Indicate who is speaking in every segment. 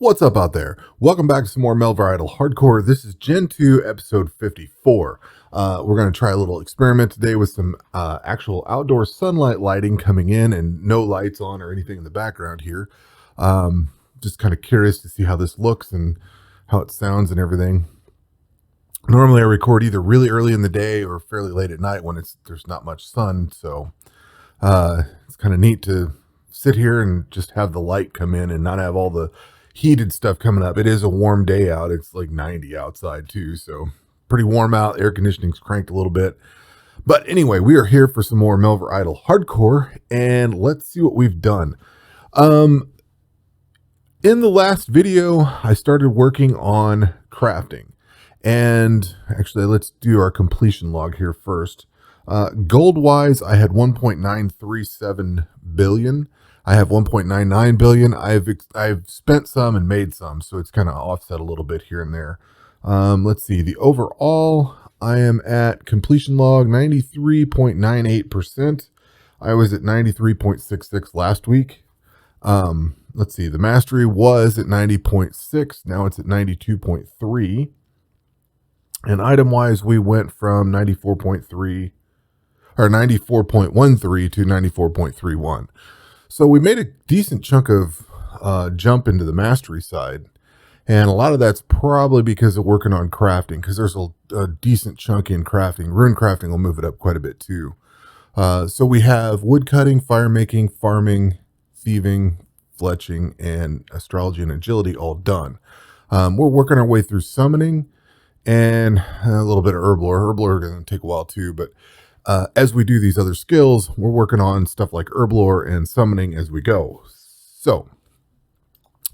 Speaker 1: What's up out there? Welcome back to some more Melvor Idle Hardcore. This is Gen 2, episode 54. We're going to try a little experiment today with some actual outdoor sunlight lighting coming in and no lights on or anything in the background here. Just kind of curious to see how this looks and how it sounds and everything. Normally I record either really early in the day or fairly late at night when there's not much sun. So it's kind of neat to sit here and just have the light come in and not have all the heated stuff coming up. It is a warm day out. It's like 90 outside too, so pretty warm out. Air conditioning's cranked a little bit. But anyway, we are here for some more Melvor Idle Hardcore, and let's see what we've done. In the last video, I started working on crafting. And actually, let's do our completion log here first. Gold-wise, I had 1.937 billion. I have 1.99 billion. I've spent some and made some, so it's kind of offset a little bit here and there. Let's see. The overall, I am at completion log 93.98%. I was at 93.66 last week. Let's see. The mastery was at 90.6. Now it's at 92.3. And item-wise, we went from 94.3 or 94.13 to 94.31. So we made a decent chunk of jump into the mastery side. And a lot of that's probably because of working on crafting, because there's a decent chunk in crafting. Rune crafting will move it up quite a bit too. So we have wood cutting, fire making, farming, thieving, fletching, and astrology and agility all done. We're working our way through summoning and a little bit of Herblore. Herblore is going to take a while too, but as we do these other skills, we're working on stuff like Herblore and summoning as we go. So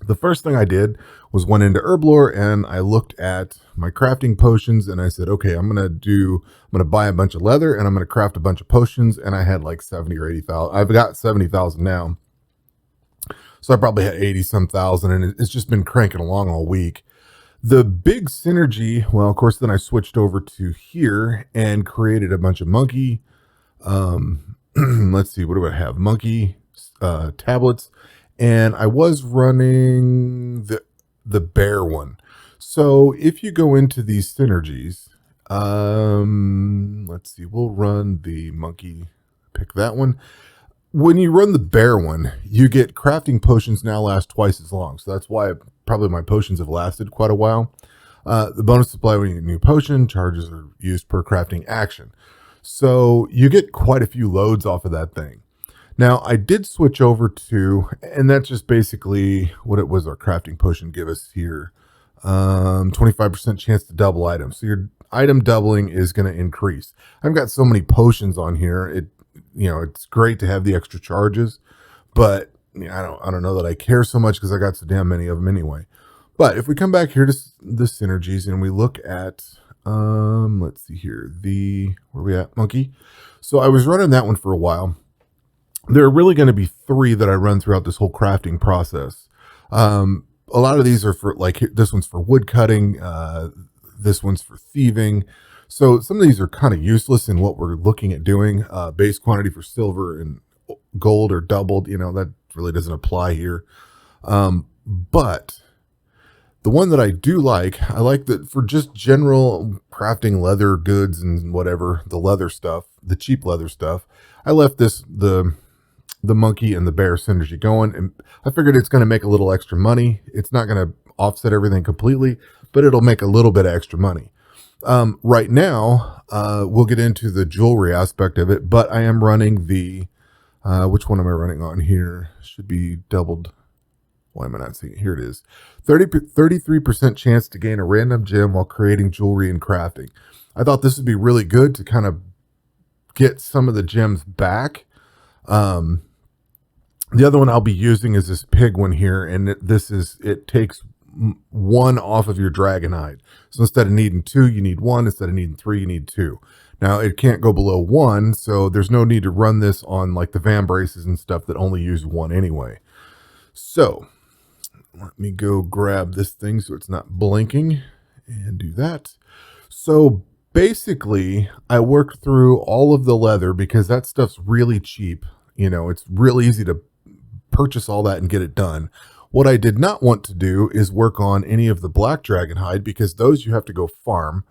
Speaker 1: the first thing I did was went into Herblore and I looked at my crafting potions and I said, okay, I'm going to buy a bunch of leather and I'm going to craft a bunch of potions. And I had like 70 or 80,000. I've got 70,000 now. So I probably had 80 some thousand, and it's just been cranking along all week. The big synergy, well, of course, then I switched over to here and created a bunch of Munky. Let's see, what do I have? Munky tablets. And I was running the bear one. So if you go into these synergies, let's see, we'll run the Munky, pick that one. When you run the bear one, you get crafting potions now last twice as long. So that's why probably my potions have lasted quite a while. The bonus supply when you get a new potion, charges are used per crafting action. So you get quite a few loads off of that thing. Now I did switch over to, and that's just basically what it was our crafting potion give us here. 25% chance to double items. So your item doubling is going to increase. I've got so many potions on here. It's great to have the extra charges, but I don't know that I care so much because I got so damn many of them anyway. But if we come back here to the synergies and we look at, let's see here, where we at? Munky. So I was running that one for a while. There are really going to be 3 that I run throughout this whole crafting process. A lot of these are for, like, this one's for wood cutting. This one's for thieving. So some of these are kind of useless in what we're looking at doing. Base quantity for silver and gold are doubled. That really doesn't apply here. But the one that I do like, I like that for just general crafting leather goods and whatever, the leather stuff, the cheap leather stuff. I left the Munky and the bear synergy going, and I figured it's going to make a little extra money. It's not going to offset everything completely, but it'll make a little bit of extra money. Right now, we'll get into the jewelry aspect of it, but I am running which one am I running on here? Should be doubled. Why am I not seeing it? Here it is. 33% chance to gain a random gem while creating jewelry and crafting. I thought this would be really good to kind of get some of the gems back. The other one I'll be using is this pig one here, and it takes 1 off of your dragonite. So instead of needing 2, you need 1. Instead of needing 3, you need 2. Now it can't go below 1, so there's no need to run this on like the van braces and stuff that only use 1 anyway. So let me go grab this thing so it's not blinking and do that. So basically I worked through all of the leather because that stuff's really cheap. It's real easy to purchase all that and get it done. What I did not want to do is work on any of the black dragon hide, because those you have to go farm,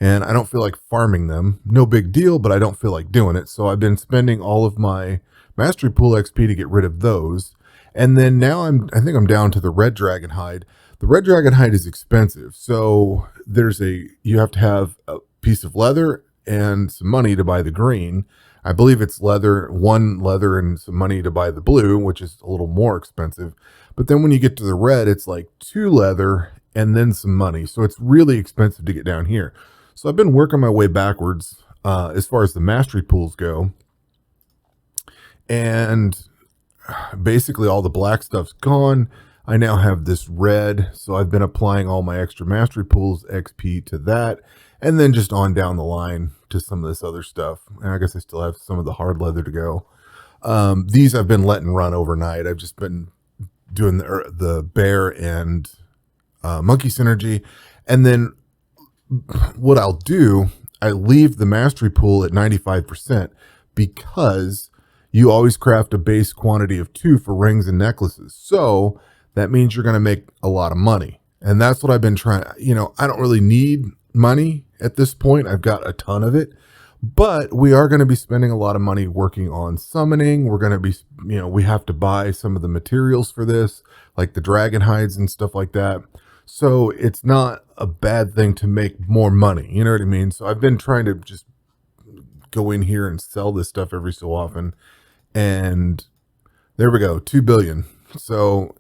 Speaker 1: and I don't feel like farming them. No big deal, but I don't feel like doing it. So I've been spending all of my mastery pool XP to get rid of those. And then now I think I'm down to the red dragon hide. The red dragon hide is expensive. So you have to have a piece of leather and some money to buy the green. I believe it's one leather and some money to buy the blue, which is a little more expensive. But then when you get to the red, it's like 2 leather and then some money. So it's really expensive to get down here. So I've been working my way backwards as far as the mastery pools go. And basically all the black stuff's gone. I now have this red. So I've been applying all my extra mastery pools XP to that. And then just on down the line to some of this other stuff. And I guess I still have some of the hard leather to go. These I've been letting run overnight. I've just been doing the bear and Munky synergy. And then what I'll do, I leave the mastery pool at 95% because you always craft a base quantity of 2 for rings and necklaces. So that means you're going to make a lot of money. And that's what I've been trying. I don't really need money at this point. I've got a ton of it, but we are going to be spending a lot of money working on summoning. We're going to be, we have to buy some of the materials for this, like the dragon hides and stuff like that. So it's not a bad thing to make more money. You know what I mean? So I've been trying to just go in here and sell this stuff every so often. And there we go, 2 billion. So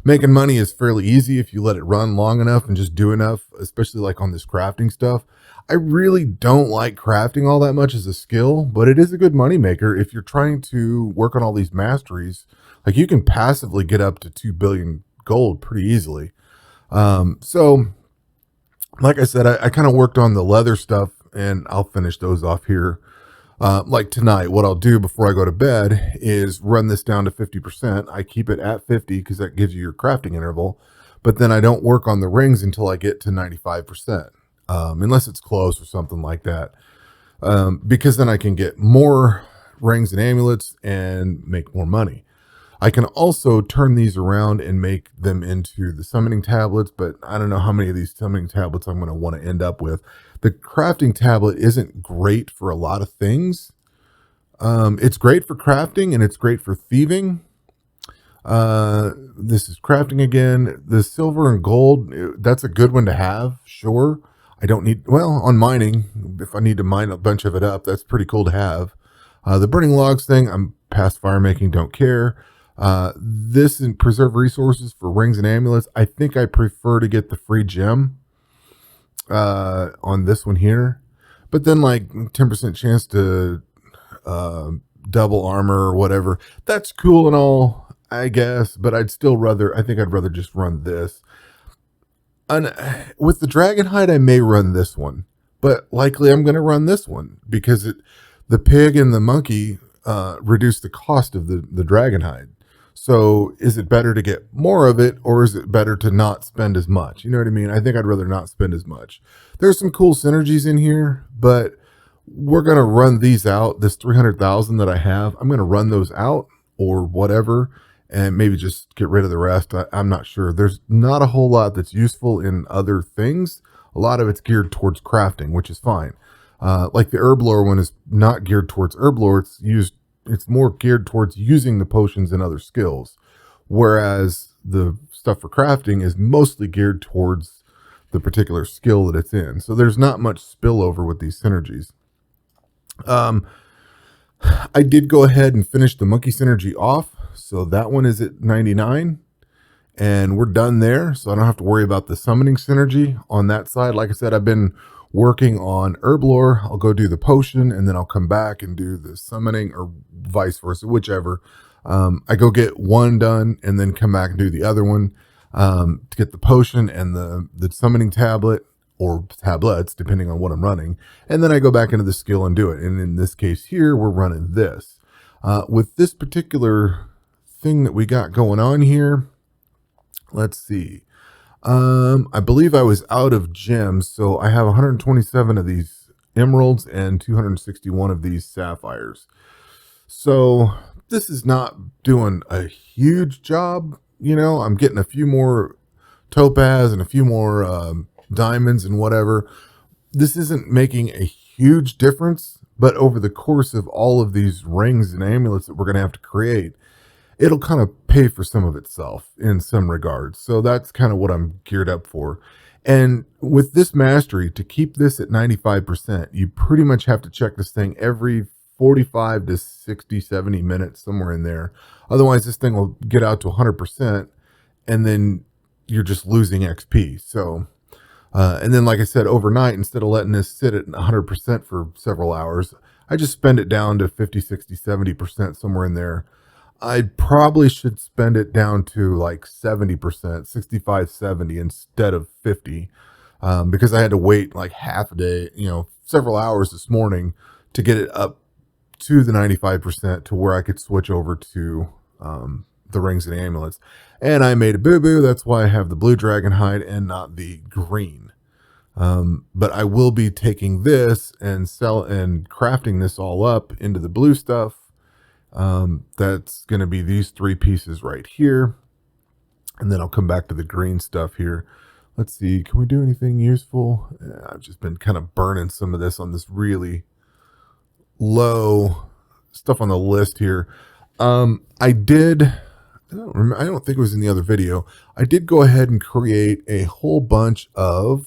Speaker 1: making money is fairly easy if you let it run long enough and just do enough, especially like on this crafting stuff. I really don't like crafting all that much as a skill, but it is a good money maker if you're trying to work on all these masteries. Like you can passively get up to 2 billion gold pretty easily. So like I said, I kind of worked on the leather stuff, and I'll finish those off here. Like tonight, what I'll do before I go to bed is run this down to 50%. I keep it at 50 because that gives you your crafting interval, but then I don't work on the rings until I get to 95%, unless it's close or something like that, because then I can get more rings and amulets and make more money. I can also turn these around and make them into the summoning tablets, but I don't know how many of these summoning tablets I'm going to want to end up with. The crafting tablet isn't great for a lot of things. It's great for crafting and it's great for thieving. This is crafting again. The silver and gold, that's a good one to have, sure. I don't need, on mining, if I need to mine a bunch of it up, that's pretty cool to have. The burning logs thing, I'm past fire making, don't care. This and preserve resources for rings and amulets. I think I prefer to get the free gem on this one here, but then like 10% chance to double armor or whatever. That's cool and all, I guess, but I think I'd rather just run this. And with the dragon hide, I may run this one, but likely I'm going to run this one because the pig and the monkey reduce the cost of the dragon hide. So is it better to get more of it, or is it better to not spend as much? You know what I mean? I think I'd rather not spend as much. There's some cool synergies in here, but we're going to run these out. This 300,000 that I have, I'm going to run those out or whatever, and maybe just get rid of the rest. I'm not sure. There's not a whole lot that's useful in other things. A lot of it's geared towards crafting, which is fine. Like the Herblore one is not geared towards Herblore. It's more geared towards using the potions and other skills, whereas the stuff for crafting is mostly geared towards the particular skill that it's in. So there's not much spillover with these synergies. I did go ahead and finish the Munky synergy off, so that one is at 99, and we're done there, so I don't have to worry about the summoning synergy on that side. Like I said, I've been working on Herblore. I'll go do the potion, and then I'll come back and do the summoning, or vice versa, whichever. I go get one done and then come back and do the other one to get the potion and the summoning tablet, or tablets, depending on what I'm running. And then I go back into the skill and do it. And in this case here, we're running this. With this particular thing that we got going on here, let's see. I believe I was out of gems, so I have 127 of these emeralds and 261 of these sapphires. So this is not doing a huge job you know, I'm getting a few more topaz and a few more diamonds and whatever. This isn't making a huge difference, but over the course of all of these rings and amulets that we're going to have to create, it'll kind of pay for some of itself in some regards. So that's kind of what I'm geared up for. And with this mastery, to keep this at 95%, you pretty much have to check this thing every 45 to 60, 70 minutes, somewhere in there. Otherwise, this thing will get out to 100%, and then you're just losing XP. So, and then, like I said, overnight, instead of letting this sit at 100% for several hours, I just spend it down to 50, 60, 70%, somewhere in there. I probably should spend it down to like 70%, 65, 70 instead of 50, because I had to wait like half a day, you know, several hours this morning to get it up to the 95% to where I could switch over to the rings and amulets. And I made a boo-boo. That's why I have the blue dragon hide and not the green. But I will be taking this and crafting this all up into the blue stuff. That's going to be these 3 pieces right here. And then I'll come back to the green stuff here. Let's see. Can we do anything useful? I've just been kind of burning some of this on this really low stuff on the list here. I don't think it was in the other video. I did go ahead and create a whole bunch of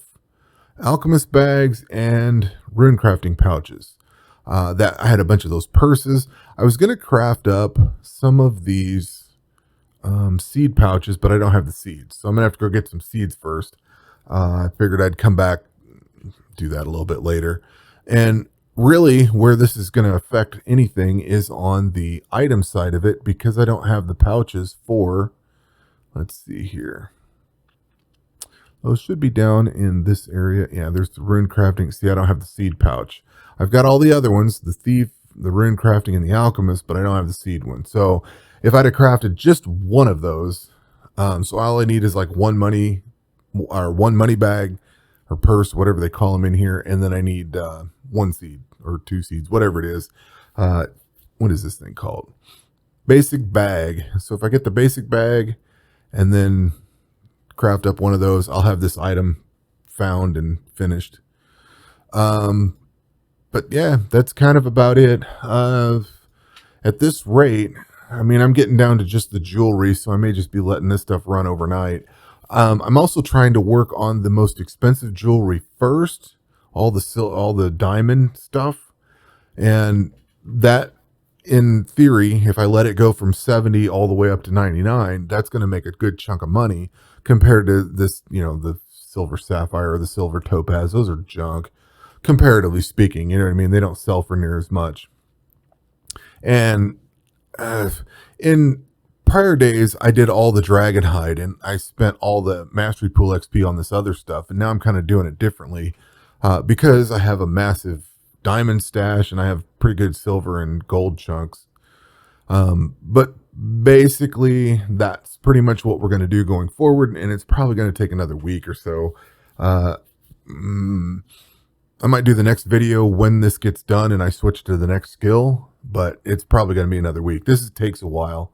Speaker 1: alchemist bags and rune crafting pouches. That I had a bunch of those purses. I was going to craft up some of these seed pouches, but I don't have the seeds. So I'm going to have to go get some seeds first. I figured I'd come back, do that a little bit later. And really where this is going to affect anything is on the item side of it, because I don't have the pouches for, let's see here. Those should be down in this area. Yeah, there's the rune crafting. See, I don't have the seed pouch. I've got all the other ones, the thief, the rune crafting, and the alchemist, but I don't have the seed one. So if I'd have crafted just one of those, so all I need is like one money bag or purse, whatever they call them in here, and then I need 1 seed or 2 seeds, whatever it is. What is this thing called? Basic bag. So if I get the basic bag and then craft up one of those, I'll have this item found and finished. But yeah, that's kind of about it. At this rate, I mean, I'm getting down to just the jewelry, so I may just be letting this stuff run overnight. I'm also trying to work on the most expensive jewelry first, all the diamond stuff, and that, in theory, if I let it go from 70 all the way up to 99, that's going to make a good chunk of money compared to this, you know, the silver sapphire or the silver topaz. Those are junk, comparatively speaking. You know what I mean? They don't sell for near as much. And in prior days, I did all the dragon hide and I spent all the mastery pool XP on this other stuff. And now I'm kind of doing it differently because I have a massive diamond stash and I have pretty good silver and gold chunks. But basically, that's pretty much what we're going to do going forward. And it's probably going to take another week or so. I might do the next video when this gets done and I switch to the next skill, but it's probably going to be another week. This takes a while.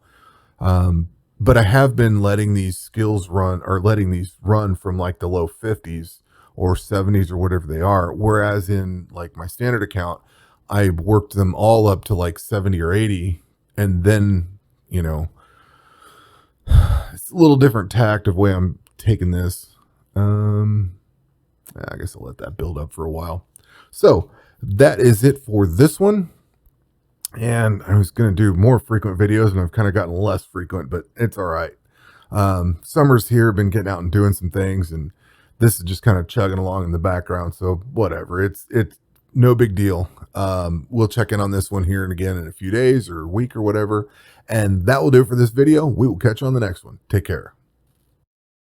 Speaker 1: But I have been letting these skills run, or letting these run from like the low 50s or 70s or whatever they are. Whereas in like my standard account, I worked them all up to like 70 or 80. And then, you know, it's a little different tact of way I'm taking this. I guess I'll let that build up for a while. So that is it for this one. And I was going to do more frequent videos and I've kind of gotten less frequent, but it's all right. Summer's here, been getting out and doing some things, and this is just kind of chugging along in the background. So whatever, it's no big deal. We'll check in on this one here and again in a few days or a week or whatever. And that will do it for this video. We will catch you on the next one. Take care.